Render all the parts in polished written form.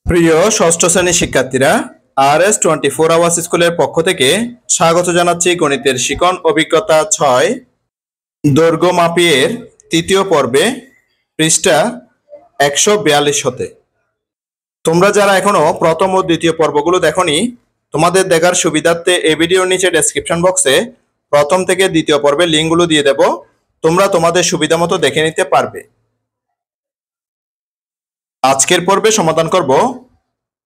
প্রিয় ষষ্ঠ শ্রেণীর শিক্ষার্থীরা, RS24 আওয়ার্স স্কুলের পক্ষ থেকে স্বাগত জানাচ্ছি গণিতের শিখন অভিজ্ঞতা 6 দৈর্ঘ্য মাপিয়ের তৃতীয় পর্বে পৃষ্ঠা 142 হতে। তোমরা যারা এখনো প্রথম ও দ্বিতীয় পর্বগুলো দেখোনি, তোমাদের দেখার সুবিধার্থে এই ভিডিওর নিচে ডেসক্রিপশন বক্সে প্রথম থেকে দ্বিতীয় পর্বের লিঙ্কগুলো দিয়ে দেব, তোমরা তোমাদের সুবিধা মতো দেখে নিতে পারবে। আজকের পর্বে সমাধান করব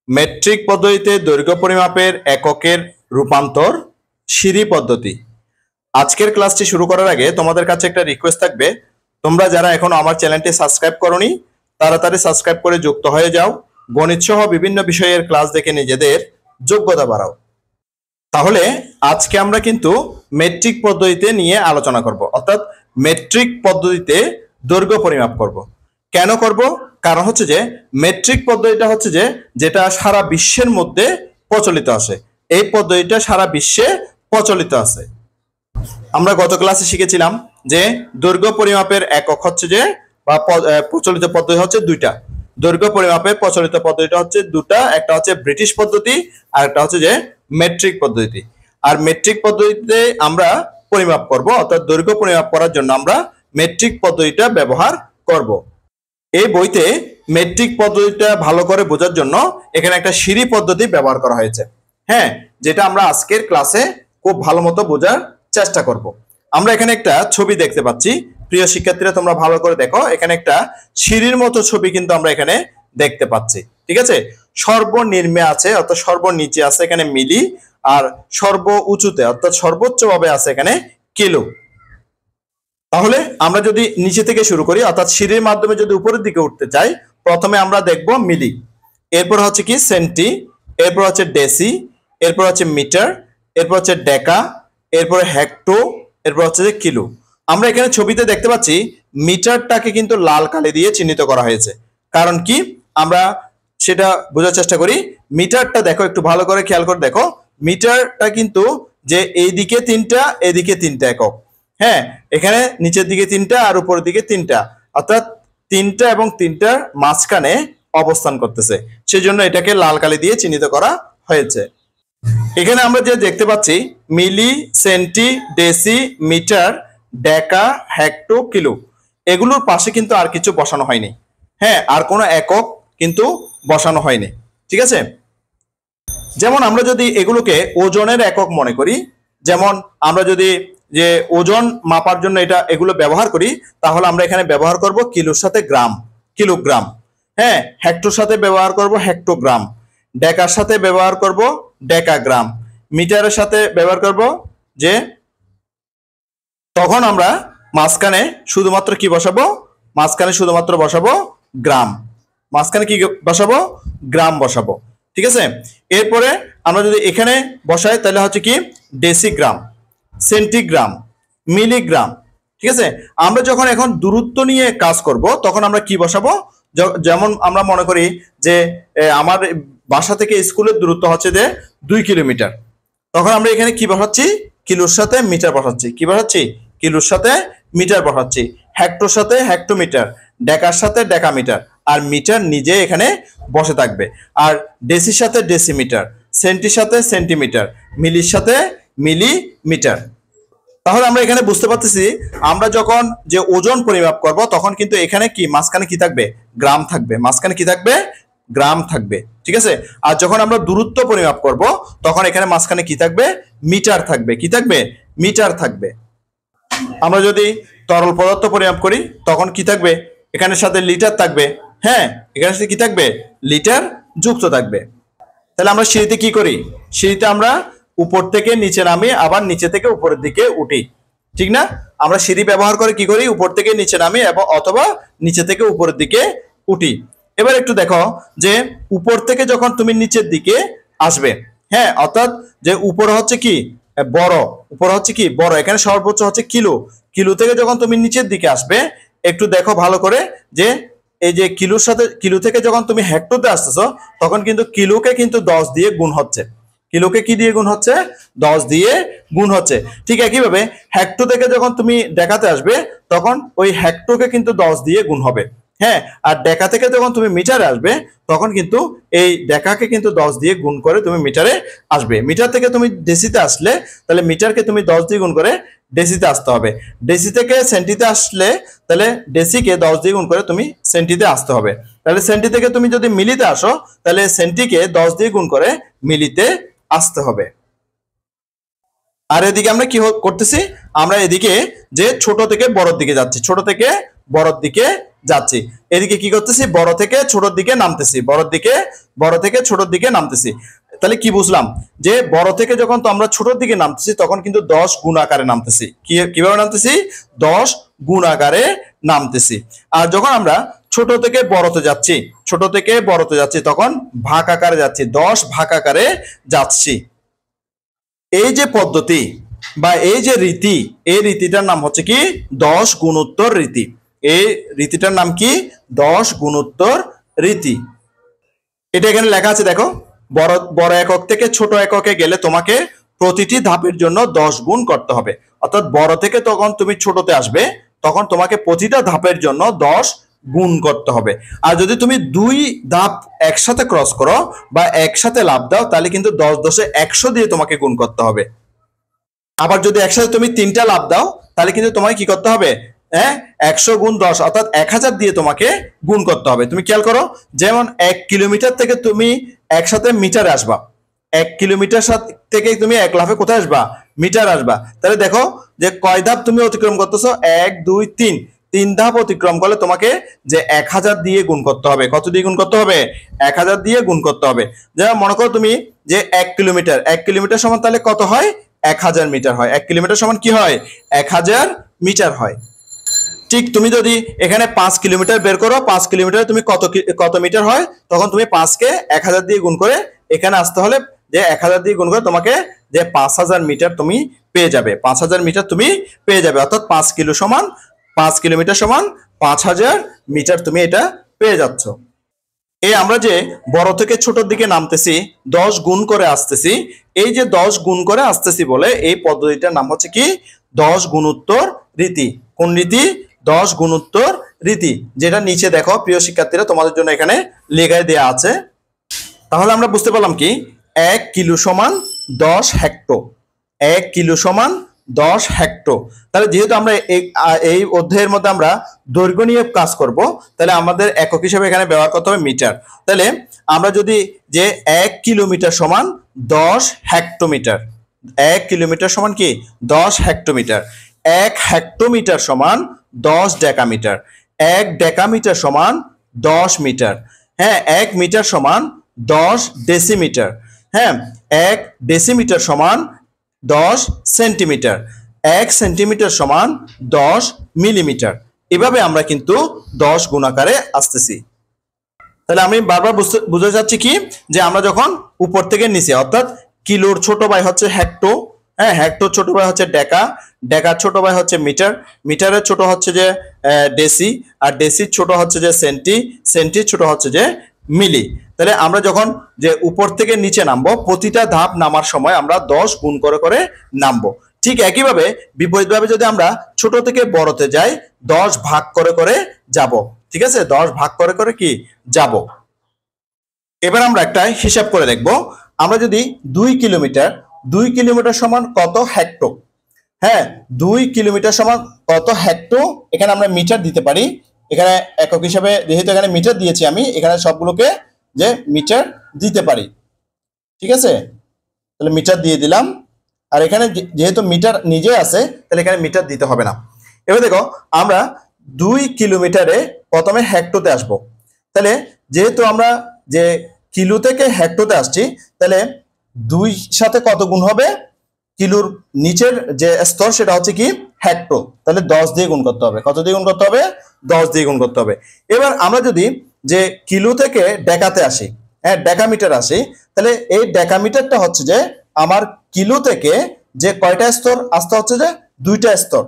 মেট্রিক পদ্ধতিতে দৈর্ঘ্য পরিমাপের এককের রূপান্তর সিঁড়ি পদ্ধতি। আজকের ক্লাসটি শুরু করার আগে তোমাদের কাছে একটা রিকোয়েস্ট থাকবে, তোমরা যারা এখনো আমার চ্যানেলটি সাবস্ক্রাইব করোনি তাড়াতাড়ি সাবস্ক্রাইব করে যুক্ত হয়ে যাও। গণিত সহ বিভিন্ন বিষয়ের ক্লাস দেখে নিজেদের যোগ্যতা বাড়াও। তাহলে আজকে আমরা কিন্তু মেট্রিক পদ্ধতিতে নিয়ে আলোচনা করব, অর্থাৎ মেট্রিক পদ্ধতিতে দৈর্ঘ্য পরিমাপ করব। কেন করব? কারণ হচ্ছে যে মেট্রিক পদ্ধতিটা হচ্ছে যে যেটা সারা বিশ্বের মধ্যে প্রচলিত আছে। এই পদ্ধতিটা সারা বিশ্বে প্রচলিত আছে। আমরা গত ক্লাসে শিখেছিলাম যে দৈর্ঘ্য পরিমাপের একক হচ্ছে যে বা প্রচলিত পদ্ধতি হচ্ছে দুইটা। দৈর্ঘ্য পরিমাপের প্রচলিত পদ্ধতিটা হচ্ছে দুটা, একটা হচ্ছে ব্রিটিশ পদ্ধতি আর একটা হচ্ছে যে মেট্রিক পদ্ধতি। আর মেট্রিক পদ্ধতিতে আমরা পরিমাপ করব, অর্থাৎ দৈর্ঘ্য পরিমাপ করার জন্য আমরা মেট্রিক পদ্ধতিটা ব্যবহার করব। এই বইতে মেট্রিক পদ্ধতিটা ভালো করে বোঝার জন্য এখানে একটা সিঁড়ি পদ্ধতি ব্যবহার করা হয়েছে, হ্যাঁ, যেটা আমরা আজকের ক্লাসে খুব ভালো মতো বোঝার চেষ্টা করব। আমরা এখানে একটা ছবি দেখতে পাচ্ছি, প্রিয় শিক্ষার্থীরা তোমরা ভালো করে দেখো, এখানে একটা সিঁড়ির মতো ছবি কিন্তু আমরা এখানে দেখতে পাচ্ছি। ঠিক আছে, সর্বনিম্নে আছে অর্থাৎ সর্বনিচে আছে এখানে মিলি, আর সর্ব উঁচুতে অর্থাৎ সর্বোচ্চ ভাবে আছে এখানে কিলো। তাহলে আমরা যদি নিচে থেকে শুরু করি, অর্থাৎ সিঁড়ির মাধ্যমে যদি উপরের দিকে উঠতে চাই, প্রথমে আমরা দেখব মিলি, এরপর হচ্ছে কি সেন্টি, এরপর হচ্ছে ডেসি, এরপর হচ্ছে মিটার, এরপর হচ্ছে ডেকা, এরপর হেক্টো, এরপর হচ্ছে যে কিলো। আমরা এখানে ছবিতে দেখতে পাচ্ছি মিটারটাকে কিন্তু লাল কালি দিয়ে চিহ্নিত করা হয়েছে। কারণ কি, আমরা সেটা বোঝার চেষ্টা করি। মিটারটা দেখো, একটু ভালো করে খেয়াল করে দেখো, মিটারটা কিন্তু যে এইদিকে তিনটা এদিকে তিনটা একক, হ্যাঁ, এখানে নিচের দিকে তিনটা আর উপরের দিকে তিনটা, অর্থাৎ তিনটা এবং তিনটার মাঝখানে অবস্থান করতেছে, সেই জন্য এটাকে লাল কালি দিয়ে চিহ্নিত করা হয়েছে। এখানে আমরা যে দেখতে পাচ্ছি মিলি, সেন্টি, ডেসি, মিটার, ডেকা, হেক্টো, কিলো, এগুলোর পাশে কিন্তু আর কিছু বসানো হয়নি, হ্যাঁ, আর কোনো একক কিন্তু বসানো হয়নি। ঠিক আছে, যেমন আমরা যদি এগুলোকে ওজনের একক মনে করি, যেমন আমরা যদি যে ওজন মাপার জন্য এগুলো ব্যবহার করি, তাহলে আমরা এখানে ব্যবহার করব কিলোর সাথে গ্রাম, কিলোগ্রাম, হ্যাঁ, হেক্টোর সাথে ব্যবহার করব হেক্টোগ্রাম, ডেকার সাথে ব্যবহার করব ডেকাগ্রাম, মিটারের সাথে ব্যবহার করব যে, তখন আমরা মাঝখানে শুধুমাত্র কি বসাবো, মাঝখানে শুধুমাত্র বসাবো গ্রাম, মাঝখানে কি বসাবো, গ্রাম বসাবো। ঠিক আছে, এরপরে আমরা যদি এখানে বসাই তাহলে হচ্ছে কি ডেসিগ্রাম, সেন্টিগ্রাম, মিলিগ্রাম। ঠিক আছে, আমরা যখন এখন দূরত্ব নিয়ে কাজ করব তখন আমরা কি বসাবো, যেমন আমরা মনে করি যে আমার বাসা থেকে স্কুলের দূরত্ব হচ্ছে যে 2 কিলোমিটার, তখন আমরা এখানে কি বসাচ্ছি, কিলোর সাথে মিটার বসাচ্ছি, কি বসাচ্ছি, কিলোর সাথে মিটার বসাচ্ছি, হেক্টোর সাথে হেক্টোমিটার, ডেকার সাথে ডেকামিটার, আর মিটার নিজে এখানে বসে থাকবে, আর ডেসির সাথে ডেসিমিটার, সেন্টির সাথে সেন্টিমিটার, মিলির সাথে মিলিমিটার। তাহলে আমরা এখানে বুঝতে পারতেছি আমরা যখন যে ওজন পরিমাপ করব তখন কিন্তু এখানে কি মাঝখানে কি থাকবে, গ্রাম থাকবে, মাঝখানে কি থাকবে, গ্রাম থাকবে। ঠিক আছে, আর যখন আমরা দূরত্ব পরিমাপ করব তখন এখানে মাঝখানে কি থাকবে, মিটার থাকবে, কি থাকবে, মিটার থাকবে। আমরা যদি তরল পদার্থ পরিমাপ করি তখন কি থাকবে, এখানের সাথে লিটার থাকবে, হ্যাঁ, এখানের সাথে কি থাকবে, লিটার যুক্ত থাকবে। তাহলে আমরা সিঁড়িতে কি করি, সিঁড়িতে আমরা উপর থেকে নিচে নামি আবার নিচে থেকে উপরের দিকে উঠি, ঠিক না? আমরা সিঁড়ি ব্যবহার করে কি করি, উপর থেকে নিচে নামি এবং অথবা নিচে থেকে উপরের দিকে উঠি। এবার একটু দেখো যে উপর থেকে যখন তুমি নিচের দিকে আসবে, হ্যাঁ, অর্থাৎ যে উপরে হচ্ছে কি বড়, উপরে হচ্ছে কি বড়, এখানে সর্বোচ্চ হচ্ছে কিলো, কিলো থেকে যখন তুমি নিচের দিকে আসবে একটু দেখো ভালো করে যে এই যে কিলোর সাথে, কিলো থেকে যখন তুমি হেক্টোতে আসতেছো তখন কিন্তু কিলোকে কিন্তু 10 দিয়ে গুণ হচ্ছে, কিলোকে কি দিয়ে গুণ হচ্ছে, 10 দিয়ে গুণ হচ্ছে। ঠিক একইভাবে হেক্টো থেকে যখন তুমি দেখাতে আসবে তখন ওই হেক্টোকে কিন্তু 10 দিয়ে গুণ হবে, হ্যাঁ, আর ডেকা থেকে যখন তুমি মিটারে আসবে তখন কিন্তু এই ডেকাকে কিন্তু 10 দিয়ে গুণ করে তুমি মিটারে আসবে। মিটার থেকে তুমি ডেসিতে আসলে তাহলে মিটারকে তুমি 10 দিয়ে গুণ করে ডেসিতে আসতে হবে। ডেসি থেকে সেন্টিতে আসলে তাহলে ডেসিকে 10 দিয়ে গুণ করে তুমি সেন্টিতে আসতে হবে। তাহলে সেন্টি থেকে তুমি যদি মিলিতে আসো তাহলে সেন্টিকে 10 দিয়ে গুণ করে মিলিতে আসতে হবে। আর এদিকে আমরা কি করতেছি, আমরা এদিকে যে ছোট থেকে বড়র দিকে যাচ্ছি, ছোট থেকে বড়র দিকে যাচ্ছি। এদিকে কি করতেছি, বড় থেকে ছোটর দিকে নামতেছি, বড় থেকে ছোটর দিকে নামতেছি। তাহলে কি বুঝলাম, যে বড় থেকে যখন তো আমরা ছোটর দিকে নামতেছি তখন কিন্তু 10 গুণ আকারে নামতেছি। কিভাবে নামতেছি, 10 গুণ আকারে নামতেছি। আর যখন আমরা ছোট থেকে বড়তে যাচ্ছি, ছোট থেকে বড়তে যাচ্ছি তখন ভাগ আকারে যাচ্ছি, 10 ভাগ আকারে যাচ্ছি। এই যে পদ্ধতি বা এই যে রীতি, এই রীতিটার নাম হচ্ছে কি 10 গুণোত্তর রীতি। এই রীতিটার নাম কি 10 গুণোত্তর রীতি। এটা এখানে লেখা আছে দেখো, বড় বড় একক থেকে ছোট এককে গেলে তোমাকে প্রতিটি ধাপের জন্য 10 গুণ করতে হবে। অর্থাৎ বড় থেকে তখন তুমি ছোটতে আসবে তখন তোমাকে প্রতিটা ধাপের জন্য 10 গুণ করতে হবে। আর যদি তুমি 2 ধাপ একসাথে ক্রস করো বা একসাথে লাভ দাও তাহলে কিন্তু 10 10 100 দিয়ে তোমাকে গুণ করতে হবে। আবার যদি একসাথে তুমি 3টা লাভ দাও তাহলে কিন্তু তোমাকে কি করতে হবে, হ্যাঁ, 100 গুণ 10 অর্থাৎ 1000 দিয়ে তোমাকে গুণ করতে হবে। তুমি খেয়াল করো, যেমন 1 কিলোমিটার থেকে তুমি একসাথে মিটারে আসবা, 1 কিলোমিটার থেকে তুমি 1 লাফে কোথায় আসবা, মিটার আসবা। তাহলে দেখো যে কয় ধাপ তুমি অতিক্রম করতেছো, 1 2 3, 3 ধাপ অতিক্রম করলে তোমাকে যে 1000 দিয়ে গুণ করতে হবে। কত দিয়ে গুণ করতে হবে, 1000 দিয়ে গুণ করতে হবে। যেমন মনে করো তুমি যে 1 কিলোমিটার সমান তাহলে কত হয়, 1000 মিটার হয়। 1 কিলোমিটার সমান কি হয়, 1000 মিটার হয়। ঠিক তুমি যদি এখানে 5 কিলোমিটার বের করো, 5 কিলোমিটার তুমি কত মিটার হয়, তখন তুমি 5 কে 1000 দিয়ে গুণ করে এখানে আসতে হলে যে 1000 দিয়ে গুণ করে তোমাকে যে 5000 মিটার তুমি পেয়ে যাবে, 5000 মিটার তুমি পেয়ে যাবে। অর্থাৎ 5 কিলোমিটার সমান 5000 মিটার তুমি এটা পেয়ে যাচ্ছ। এই আমরা যে বড় থেকে ছোটর দিকে নামতেছি 10 গুণ করে আসতেছি, এই যে 10 গুণ করে আসতেছি বলে এই পদ্ধতিটার নাম হচ্ছে কি 10 গুণোত্তর রীতি। কোন রীতি, 10 গুণোত্তর রীতি, যেটা নিচে দেখো প্রিয় শিক্ষার্থীরা তোমাদের জন্য এখানে লেখায় দেয়া আছে। তাহলে আমরা বুঝতে পারলাম কি 1 কিলো সমান 10 হেক্টর, 1 কিলো সমান 10 হেক্টর। তাহলে যেহেতু আমরা এই অধ্যায়ের মধ্যে আমরা দৈর্ঘ্য নিয়ে কাজ করব তাহলে আমাদের একক হিসেবে এখানে ব্যবহার করতে হবে মিটার। তাহলে আমরা যদি যে 1 কিলোমিটার সমান 10 হেক্টোমিটার, 1 কিলোমিটার সমান কি 10 হেক্টোমিটার, 1 হেক্টোমিটার সমান 10 ডেকামিটার, 1 ডেকামিটার সমান 10 মিটার, হ্যাঁ 1 মিটার সমান 10 ডেসিমিটার, হ্যাঁ 1 ডেসিমিটার সমান 10 সেন্টিমিটার, 1 সেন্টিমিটার সমান 10 মিলিমিটার। এভাবে আমরা কিন্তু 10 গুণাকারে আসতেছি। তাহলে আমি বারবার বুঝতে চাচ্ছি কি যে আমরা যখন উপর থেকে নিচে অর্থাৎ কিলোর ছোট ভাই হচ্ছে হেক্টো, হ্যাঁ হেক্টোর ছোট ভাই হচ্ছে ডেকা, ডেকার ছোট ভাই হচ্ছে মিটার, মিটারের ছোট হচ্ছে যে ডেসি, আর ডেসির ছোট হচ্ছে যে সেন্টি, সেন্টির ছোট হচ্ছে যে মিলি। তাহলে আমরা যখন যে উপর থেকে নিচে নামবো প্রতিটা ধাপ নামার সময় আমরা 10 গুণ করে করে নামবো। ঠিক একইভাবে বিপরীতভাবে যদি আমরা ছোট থেকে বড়তে যাই 10 ভাগ করে করে যাব। ঠিক আছে, 10 ভাগ করে করে কি যাব। এবার আমরা একটা হিসাব করে দেখব, আমরা যদি 2 কিলোমিটার সমান কত হেক্টর, হ্যাঁ 2 কিলোমিটার সমান কত হেক্টর, এখানে আমরা মিটার দিতে পারি। এখানে একক হিসাবে যেহেতু এখানে মিটার দিয়েছি আমি এখানে সবগুলোকে যে মিটার দিতে পারি। ঠিক আছে, তাহলে মিটার দিয়ে দিলাম। আর এখানে যেহেতু মিটার নিজে আছে তাহলে এখানে মিটার দিতে হবে না। এবার দেখো আমরা 2 কিলোমিটারে প্রথমে হেক্টরতে আসব। তাহলে যেহেতু আমরা যে কিলো থেকে হেক্টরতে আসছি তাহলে 2 সাথে কত গুণ হবে, কিলোর নিচের যে স্তর সেটা হচ্ছে কি হেক্টর, তাহলে 10 দিয়ে গুণ করতে হবে। কত দিয়ে গুণ করতে হবে, 10 দিয়ে গুণ করতে হবে। এবার আমরা যদি যে কিলো থেকে ডেকাতে আসি, হ্যাঁ ডেকামিটার আসি, তাহলে এই ডেকামিটারটা হচ্ছে যে আমার কিলো থেকে যে কয়টা স্তর আসতে হচ্ছে যে 2টা স্তর,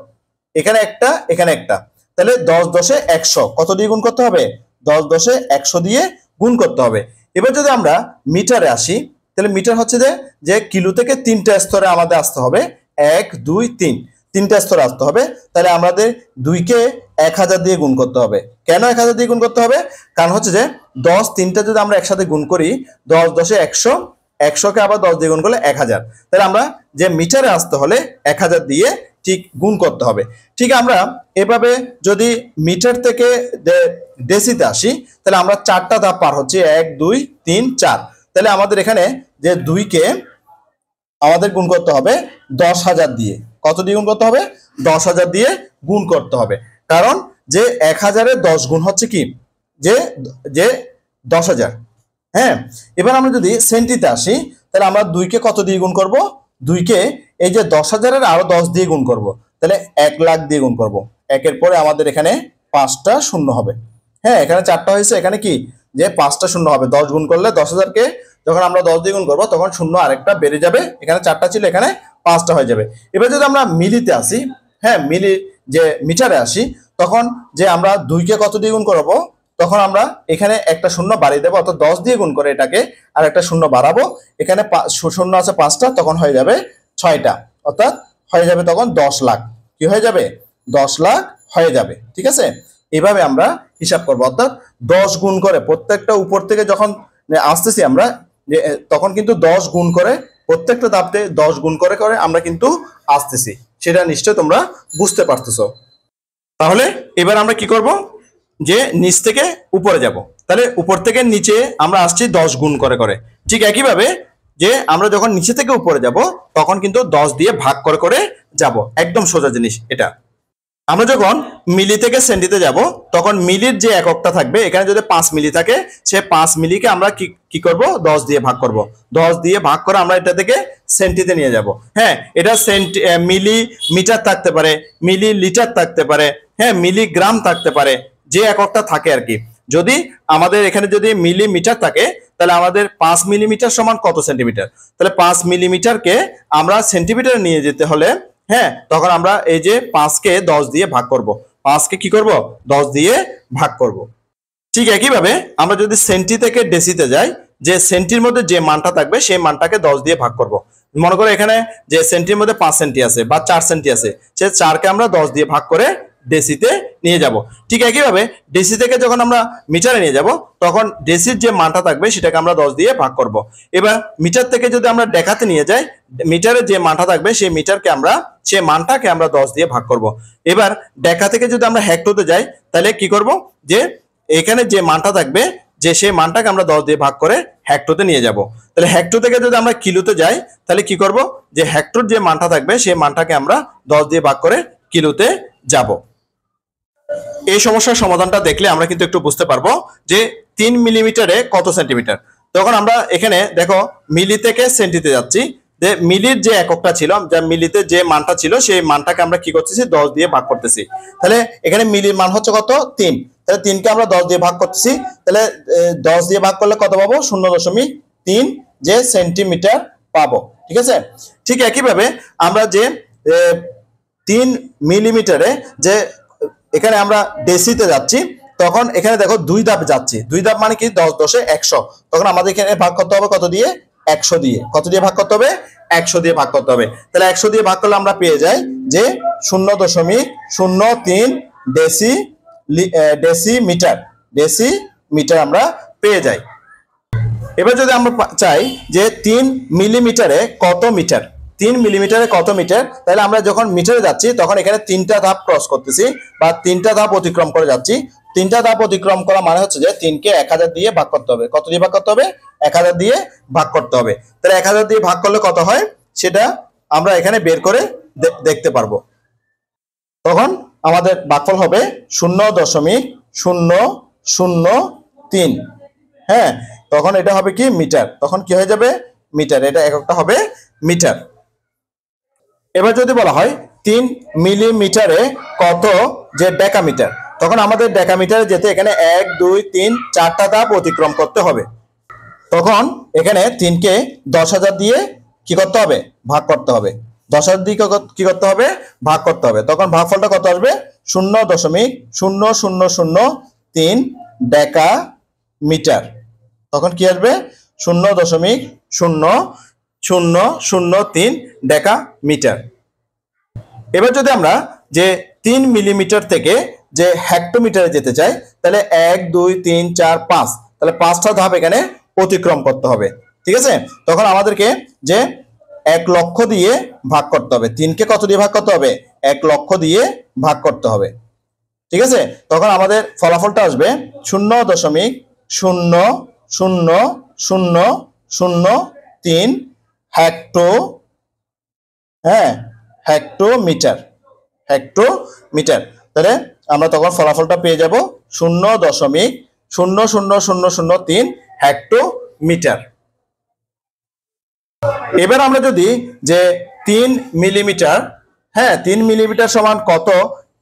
এখানে একটা এখানে একটা, তাহলে 10 10 100 কত দিয়ে গুণ করতে হবে, 10 10 100 দিয়ে গুণ করতে হবে। এবার যদি আমরা মিটারে আসি তাহলে মিটার হচ্ছে যে কিলো থেকে 3টা স্তরে আমাদের আসতে হবে, 1 2 3, তিনটা স্তরে আসতে হবে, তাহলে আমাদের 2কে 1000 দিয়ে গুণ করতে হবে। কেন 1000 দিয়ে গুণ করতে হবে? কারণ হচ্ছে যে 10 তিনটা যদি আমরা একসাথে গুণ করি, 10 10 100, 100কে আবার 10 দিয়ে গুণ করলে 1000, তাহলে আমরা যে মিটারে আসতে হলে 1000 দিয়ে ঠিক গুণ করতে হবে। ঠিক আমরা এভাবে যদি মিটার থেকে ডেসিতে আসি, তাহলে আমরা 4টা ধাপ পার হচ্ছে, 1 2 3 4। তাহলে আমাদের এখানে যে 2কে আমাদের গুণ করতে হবে 10,000 দিয়ে। কত দিয়ে গুণ করতে হবে? 10,000 দিয়ে গুণ করতে হবে। কারণ যে 1000-এর 10 গুণ হচ্ছে কি, যে যে 10,000। হ্যাঁ, এবার আমরা যদি সেন্টিতে আসি, তাহলে আমরা 2কে কত দিয়ে গুণ করব? 2কে এই যে 10,000-এর আরো 10 দিয়ে গুণ করব, তাহলে 1 লাখ দিয়ে গুণ করব। একের পরে আমাদের এখানে 5টা শূন্য হবে। হ্যাঁ, এখানে 4টা হয়েছে, এখানে কি যে 5টা শূন্য হবে। 10 গুণ করলে 10,000-কে যখন আমরা 10 দিয়ে গুণ করবো, তখন শূন্য আরেকটা বেড়ে যাবে। এখানে 4টা ছিল, এখানে 5টা হয়ে যাবে। এবার যদি আমরা মিলিতে আসি, হ্যাঁ মিলি যে মিটারে আসি, তখন যে আমরা 2কে কত দিয়ে গুণ করবো, তখন আমরা এখানে একটা শূন্য বাড়িয়ে দেবো, অর্থাৎ 10 দিয়ে গুণ করে এটাকে আর একটা শূন্য বাড়াবো। এখানে শূন্য আছে 5টা, তখন হয়ে যাবে 6টা, অর্থাৎ হয়ে যাবে তখন 10 লাখ। কি হয়ে যাবে? 10 লাখ হয়ে যাবে। ঠিক আছে, এভাবে আমরা হিসাব করবো। অর্থাৎ 10 গুণ করে প্রত্যেকটা উপর থেকে যখন আসতেছি আমরা, যে তখন কিন্তু 10 গুণ করে প্রত্যেকটা ধাপে 10 গুণ করে করে আমরা কিন্তু আসতেছি। সেটা নিশ্চয় তোমরা বুঝতে পারতেছো। তাহলে এবার আমরা কি করব, যে নিচ থেকে উপরে যাব। তাহলে উপর থেকে নিচে আমরা আসছি 10 গুণ করে করে। ঠিক একইভাবে যে আমরা যখন নিচে থেকে উপরে যাব, তখন কিন্তু 10 দিয়ে ভাগ করে করে যাব। একদম সোজা জিনিস এটা। আমরা যখন মিলি থেকে সেন্টিতে যাব, তখন মিলির যে এককটা থাকবে, এখানে যদি 5 মিলি থাকে, সে 5 মিলিকে আমরা কি করব, 10 দিয়ে ভাগ করব। 10 দিয়ে ভাগ করে আমরা এটা থেকে সেন্টিতে নিয়ে যাব। হ্যাঁ, এটা মিলি মিটার থাকতে পারে, মিলি লিটার থাকতে পারে, হ্যাঁ মিলিগ্রাম থাকতে পারে, যে এককটা থাকে আর কি। যদি আমাদের এখানে যদি মিলিমিটার থাকে, তাহলে আমাদের 5 মিলিমিটার সমান কত সেন্টিমিটার? তাহলে 5 মিলিমিটারকে আমরা সেন্টিমিটারে নিয়ে যেতে হলে, হ্যাঁ তখন আমরা এই যে 5কে 10 দিয়ে ভাগ করব। 5কে কি করব? 10 দিয়ে ভাগ করব। ঠিক একইভাবে আমরা যদি সেন্টি থেকে ডেসিতে যাই, যে সেন্টির মধ্যে যে মানটা থাকবে, সেই মানটাকে 10 দিয়ে ভাগ করব। মনে করো এখানে যে সেন্টির মধ্যে 5 সেন্টি আছে বা 4 সেন্টি আছে, সে 4কে আমরা 10 দিয়ে ভাগ করে ডেসিতে নিয়ে যাব। ঠিক একইভাবে ডেসি থেকে যখন আমরা মিটারে নিয়ে যাব, তখন ডেসির যে মানটা থাকবে সেটাকে আমরা 10 দিয়ে ভাগ করব। এবার মিটার থেকে যদি আমরা ডেকাতে নিয়ে যাই, মিটারে যে মানটা থাকবে সেই মানটাকে আমরা 10 দিয়ে ভাগ করব। এবার ডেকা থেকে যদি আমরা হেক্টোতে যাই, তাহলে কি করব, যে এখানে যে মানটা থাকবে, যে সেই মানটাকে আমরা 10 দিয়ে ভাগ করে হেক্টোতে নিয়ে যাব। তাহলে হেক্টো থেকে যদি আমরা কিলোতে যাই, তাহলে কি করব, যে হেক্টোর যে মানটা থাকবে সেই মানটাকে আমরা 10 দিয়ে ভাগ করে কিলোতে যাব। এই সমস্যার সমাধানটা দেখলে আমরা কিন্তু একটু বুঝতে পারবো যে 3 মিলিমিটারে কত সেন্টিমিটার। তখন আমরা এখানে দেখো মিলি থেকে সেন্টিতে যাচ্ছি, যে মিলির যে এককটা ছিল, যা মিলিতে যে মানটা ছিল, সেই মানটাকে আমরা কি করতেছি, 10 দিয়ে ভাগ করতেছি। তাহলে এখানে মিলির মান হচ্ছে কত? 3। তাহলে 3কে আমরা 10 দিয়ে ভাগ করতেছি, তাহলে 10 দিয়ে ভাগ করলে কত পাবো? 0.3 যে সেন্টিমিটার পাবো। ঠিক আছে, ঠিক একইভাবে আমরা যে 3 মিলিমিটারে যে এখানে আমরা ডেসিতে যাচ্ছি, তখন এখানে দেখো 2 ধাপ যাচ্ছি। 2 ধাপ মানে কি? 10 10 100। তখন আমাদের এখানে ভাগ করতে হবে কত দিয়ে? 100 দিয়ে। কত দিয়ে ভাগ করতে হবে? 100 দিয়ে ভাগ করতে হবে। তাহলে 100 দিয়ে ভাগ করলে আমরা পেয়ে যাই যে 0.03 ডেসিমিটার আমরা পেয়ে যাই। এবার যদি আমরা চাই যে 3 মিলিমিটারে কত মিটার, 3 মিলিমিটারে কত মিটার, তাহলে আমরা যখন মিটারে যাচ্ছি, তখন এখানে 3টা ধাপ ক্রস করতেছি বা 3টা ধাপ অতিক্রম করে যাচ্ছি। 3টা ধাপ অতিক্রম করা মানে হচ্ছে যে 3কে 1000 দিয়ে ভাগ করতে হবে। কত দিয়ে ভাগ করতে হবে? 1000 দিয়ে ভাগ করতে হবে। তাহলে 1000 দিয়ে ভাগ করলে কত হয়, সেটা আমরা এখানে বের করে দেখতে পারবো। তখন আমাদের ভাগফল হবে 0.003। হ্যাঁ, তখন এটা হবে কি? মিটার। তখন কি হয়ে যাবে? মিটার। এটা এককটা হবে মিটার। এবার যদি বলা হয় 3 মিলিমিটারে কত যে ডেকামিটার, তখন আমাদের ডেকামিটারে যেতে এখানে 1 2 3 4টা ধাপ অতিক্রম করতে হবে। তখন এখানে 3কে 10,000 দিয়ে কি করতে হবে? ভাগ করতে হবে। 10,000 দিয়ে কি করতে হবে? ভাগ করতে হবে। তখন ভাগফলটা কত আসবে? 0.0003 ডেকামিটার। তখন কি আসবে? 0.0003 ডেকামিটার। এবার যদি আমরা যে 3 মিলিমিটার থেকে যে হেক্টোমিটারে যেতে চাই, তাহলে 1 2 3 4 5, তাহলে 5টা ধাপ এখানে অতিক্রম করতে হবে। ঠিক আছে, তখন আমাদেরকে যে 1 লক্ষ দিয়ে ভাগ করতে হবে। 3কে কত দিয়ে ভাগ করতে হবে? 1 লক্ষ দিয়ে ভাগ করতে হবে। ঠিক আছে, তখন আমাদের ফলাফলটা আসবে 0.00003 হেক্টো, হ্যাঁ, হেক্টোমিটার। হেক্টোমিটার। তাহলে আমরা তখন ফলাফলটা পেয়ে যাব 0.00003 হেক্টোমিটার। এবার আমরা যদি যে 3 মিলিমিটার, হ্যাঁ, 3 মিলিমিটার সমান কত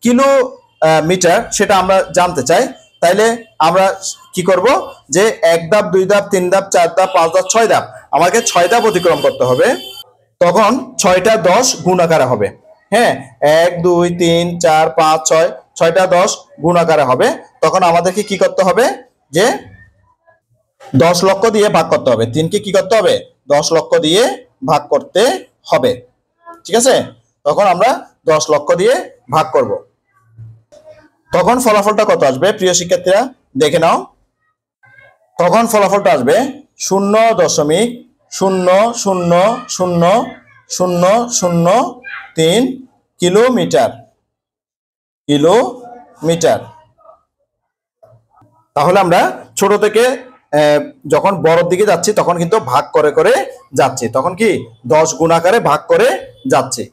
কিলোমিটার সেটা আমরা জানতে চাই, তাইলে আমরা কি করব, যে 1 ধাপ 2 ধাপ 3 ধাপ 4 ধাপ 5 ধাপ 6 ধাপ, আমাকে 6 ধাপ অতিক্রম করতে হবে। তখন 6টা 10 গুণ আকারে হবে। হ্যাঁ, 1 2 3 4 5 6, 6টা 10 গুণ আকারে হবে। তখন আমাদেরকে কি করতে হবে, যে 10 লক্ষ দিয়ে ভাগ করতে হবে। 3কে কি করতে হবে? 10 লক্ষ দিয়ে ভাগ করতে হবে। ঠিক আছে, তখন আমরা 10 লক্ষ দিয়ে ভাগ করব। তখন ফলাফলটা কত আসবে প্রিয় শিক্ষার্থীরা, দেখে নাও। তখন ফলাফলটা আসবে 0.0000003 কিলোমিটার। কিলোমিটার। তাহলে আমরা ছোট থেকে যখন বড়র দিকে যাচ্ছি তখন কিন্তু ভাগ করে করে যাচ্ছি, তখন কি 10 গুণ আকারে ভাগ করে যাচ্ছি।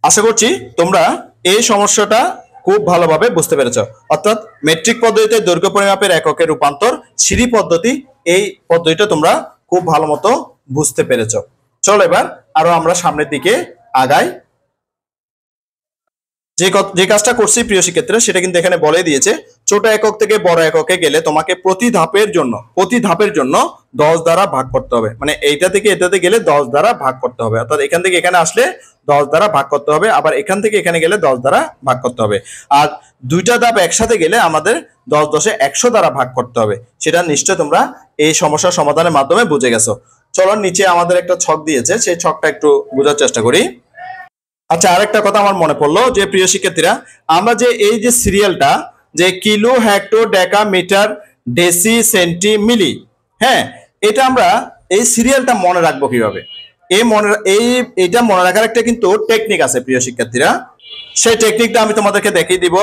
আশা করছি তোমরা এই সমস্যাটা খুব ভালোভাবে বুঝতে পেরেছ। অর্থাৎ মেট্রিক পদ্ধতিতে দৈর্ঘ্য পরিমাপের এককের রূপান্তর সিঁড়ি পদ্ধতি, এই পদ্ধতিটা তোমরা খুব ভালো মতো বুঝতে পেরেছ। চলো এবার আরো আমরা সামনের দিকে আগাই। যে কাজটা করছি প্রিয় শিক্ষার্থীরা, সেটা কিন্তু এখানে বলে দিয়েছে, ছোট একক থেকে বড় এককে গেলে তোমাকে প্রতি ধাপের জন্য 10 দ্বারা ভাগ করতে হবে। মানে এইটা থেকে এটাতে গেলে 10 দ্বারা ভাগ করতে হবে। অর্থাৎ এখান থেকে এখানে আসলে 10 দ্বারা ভাগ করতে হবে, আবার এখান থেকে এখানে গেলে 10 দ্বারা ভাগ করতে হবে। আর দুইটা ধাপ একসাথে গেলে আমাদের 10 10 100 দ্বারা ভাগ করতে হবে। সেটা নিশ্চয় তোমরা এই সমস্যার সমাধানের মাধ্যমে বুঝে গেছো। চলো নিচে আমাদের একটা ছক দিয়েছে, সেই ছকটা একটু বোঝার চেষ্টা করি। আচ্ছা, আরেকটা কথা আমার মনে পড়লো, যে প্রিয় শিক্ষার্থীরা, আমরা যে এই যে সিরিয়ালটা, যে kilo hecto deca meter deci centi milli, হ্যাঁ, এটা আমরা এই সিরিয়ালটা মনে রাখবো কিভাবে? এইটা মনে রাখার একটা কিন্তু টেকনিক আছে প্রিয় শিক্ষার্থীরা। সেই টেকনিকটা আমি তোমাদেরকে দেখিয়ে দিব।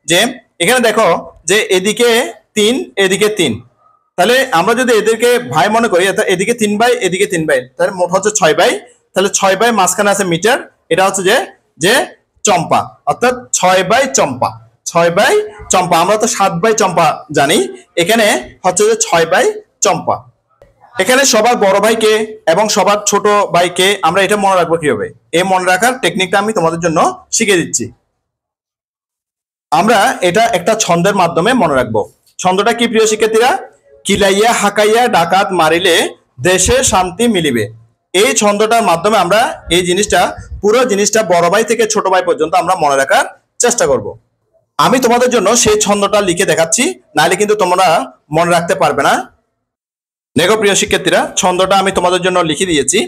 যে এখানে দেখো, যে এদিকে 3 এদিকে 3, তাহলে আমরা যদি এদেরকে ভাই মনে করি, এদিকে 3 ভাই এদিকে 3 ভাই, তাহলে মোট হচ্ছে 6 ভাই। তাহলে 6 ভাই মাঝখানে আছে মিটার, এটা হচ্ছে যে চম্পা, অর্থাৎ 6 বাই চম্পা। 6 বাই চম্পা, আমরা তো 7 বাই চম্পা জানি, এখানে হচ্ছে যে 6 বাই চম্পা। এখানে সবার বড় ভাইকে এবং সবার ছোট ভাইকে আমরা এটা মনে রাখবো কিভাবে? এই মনে রাখার টেকনিকটা আমি তোমাদের জন্য শিখিয়ে দিচ্ছি। আমরা এটা একটা ছন্দের মাধ্যমে মনে রাখবো। ছন্দটা কি প্রিয় শিক্ষার্থীরা? কিলাইয়া হাকাইয়া ডাকাত মারিলে দেশে শান্তি মিলিবে। এই ছন্দটার মাধ্যমে আমরা এই জিনিসটা, পুরো জিনিসটা বড় ভাই থেকে ছোট ভাই পর্যন্ত আমরা মনে রাখার চেষ্টা করব। আমি তোমাদের জন্য সেই ছন্দটা লিখে দেখাচ্ছি, নাহলে কিন্তু তোমরা মনে রাখতে পারবে না। দেখো প্রিয় শিক্ষার্থীরা, ছন্দটা আমি তোমাদের জন্য লিখে দিয়েছি।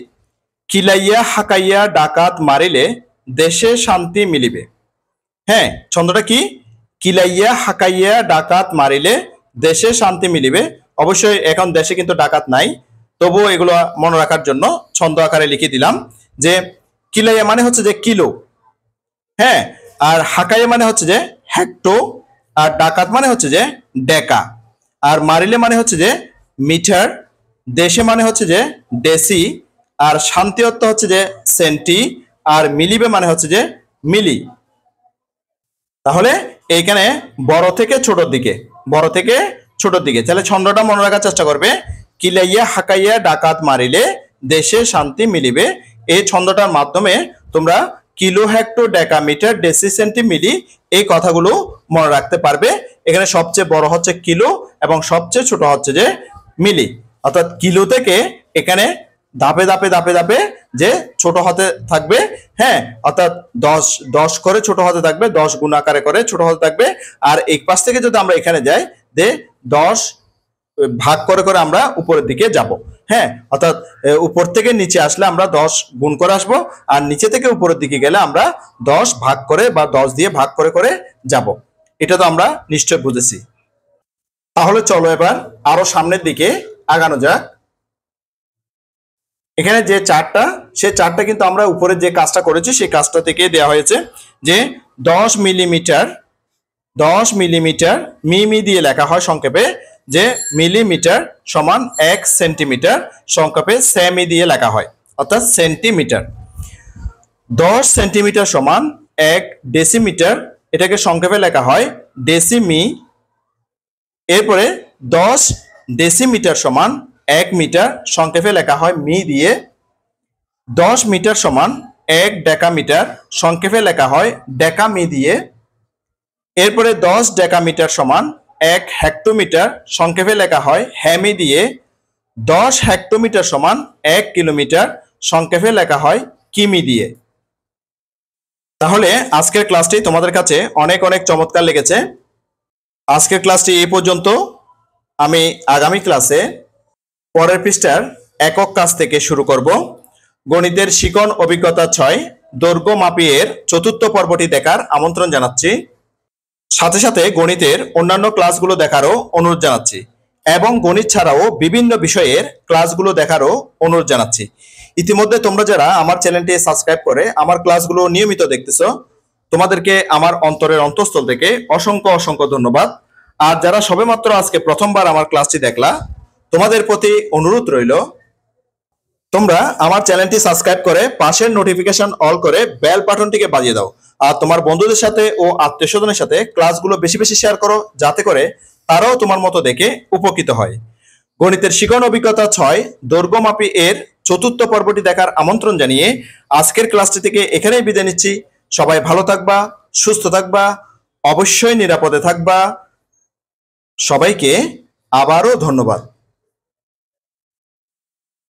কিলাইয়া হাকাইয়া ডাকাত মারিলে দেশে শান্তি মিলিবে। হ্যাঁ, ছন্দটা কি? কিলাইয়া হাকাইয়া ডাকাত মারিলে দেশে শান্তি মিলিবে। অবশ্যই এখন দেশে কিন্তু ডাকাত নাই, তবুও এগুলো মনে রাখার জন্য ছন্দ আকারে লিখে দিলাম। যে কিলাইয়া মানে হচ্ছে যে কিলো, হ্যাঁ, আর হাকাইয়া মানে হচ্ছে যে হেক্টো, আর ডাকাত মানে হচ্ছে যে ডেকা, আর মারিলে মানে হচ্ছে যে মিটার, দেশে মানে হচ্ছে যে ডেসি, আর শান্তি অর্থ হচ্ছে যে সেন্টি, আর মিলিবে মানে হচ্ছে যে মিলি। তাহলে এইখানে বড় থেকে ছোটর দিকে, তাহলে ছন্দটা মনে রাখার চেষ্টা করবে। কিলাইয়া হাকাইয়া ডাকাত মারিলে দেশে শান্তি মিলিবে। এই ছন্দটার মাধ্যমে তোমরা kilo hecto deca meter deci centi milli এই কথাগুলো মনে রাখতে পারবে। এখানে সবচেয়ে বড় হচ্ছে কিলো এবং সবচেয়ে ছোট হচ্ছে যে মিলি। অর্থাৎ কিলো থেকে এখানে ধাপে ধাপে ধাপে ধাপে যে ছোট হতে থাকবে, হ্যাঁ, অর্থাৎ 10 করে ছোট হতে থাকবে, 10 গুণ আকারে করে ছোট হতে থাকবে। আর এক পাশ থেকে যদি আমরা এখানে যাই, যে 10 ভাগ করে করে আমরা উপরের দিকে যাব। হ্যাঁ, অর্থাৎ উপর থেকে নিচে আসলে আমরা 10 গুণ করে আসবো, আর নিচে থেকে উপরের দিকে গেলে আমরা 10 ভাগ করে বা 10 দিয়ে ভাগ করে করে যাব। এটা তো আমরা নিশ্চয় বুঝেছি। তাহলে চলো এবার আরো সামনের দিকে আগানো যাক। এখানে যে চার্টটা, সেই চার্টটা কিন্তু আমরা উপরে যে কাজটা করেছি সেই কাজটা থেকে দেওয়া হয়েছে যে 10 মিলিমিটার, 10 মিলিমিটার মিমি দিয়ে লেখা হয় সংক্ষেপে, যে মিলিমিটার সমান 1 সেন্টিমিটার, সংক্ষেপে সেমি দিয়ে লেখা হয়, অর্থাৎ সেন্টিমিটার। 10 সেন্টিমিটার সমান 1 ডেসিমিটার, এটাকে সংক্ষেপে লেখা হয় ডেসিমি। এরপরে 10 ডেসিমিটার সমান 1 মিটার, সংক্ষেপে লেখা হয় মি দিয়ে। 10 মিটার সমান 1 ডেকামিটার, সংক্ষেপে লেখা হয় ডেকামি দিয়ে। এরপরে 10 ডেকামিটার সমান 1 হেক্টোমিটার, সংক্ষেপে লেখা হয় হেমি দিয়ে। 10 হেক্টোমিটার সমান 1 কিলোমিটার, সংক্ষেপে লেখা হয় কিমি দিয়ে। তাহলে আজকের ক্লাসটি তোমাদের কাছে অনেক অনেক চমৎকার লেগেছে। আজকের ক্লাসটি এই পর্যন্ত। আমি আগামী ক্লাসে পরের পৃষ্ঠার একক কাজ থেকে শুরু করব। গণিতের শিকন অভিজ্ঞতা 6 দৈর্ঘ্য মাপি এর চতুর্থ পর্বটি দেখার আমন্ত্রণ জানাচ্ছি। সাথে সাথে গণিতের অন্যান্য ক্লাসগুলো দেখারও অনুরোধ জানাচ্ছি, এবং গণিত ছাড়াও বিভিন্ন বিষয়ের ক্লাসগুলো দেখারও অনুরোধ জানাচ্ছি। ইতিমধ্যে তোমরা যারা আমার চ্যানেলটি সাবস্ক্রাইব করে আমার ক্লাসগুলো নিয়মিত দেখতেছো, তোমাদেরকে আমার অন্তরের অন্তঃস্থল থেকে অসংখ্য অসংখ্য ধন্যবাদ। আর যারা সবেমাত্র আজকে প্রথমবার আমার ক্লাসটি দেখলা, তোমাদের প্রতি অনুরোধ রইল তোমরা আমার চ্যানেলটি সাবস্ক্রাইব করে পাশের নোটিফিকেশন অল করে বেল বাটনটিকে বাজিয়ে দাও। আর তোমার বন্ধুদের সাথে ও আত্মীয় স্বজনের সাথে ক্লাসগুলো বেশি বেশি শেয়ার করো, যাতে করে তারাও তোমার মতো দেখে উপকৃত হয়। গণিতের শিকন অভিজ্ঞতা 6 দৈর্ঘ্য মাপি এর চতুর্থ পর্বটি দেখার আমন্ত্রণ জানিয়ে আজকের ক্লাসটি থেকে এখানেই বিদায় নিচ্ছি। সবাই ভালো থাকবা, সুস্থ থাকবা, অবশ্যই নিরাপদে থাকবা। সবাইকে আবারও ধন্যবাদ।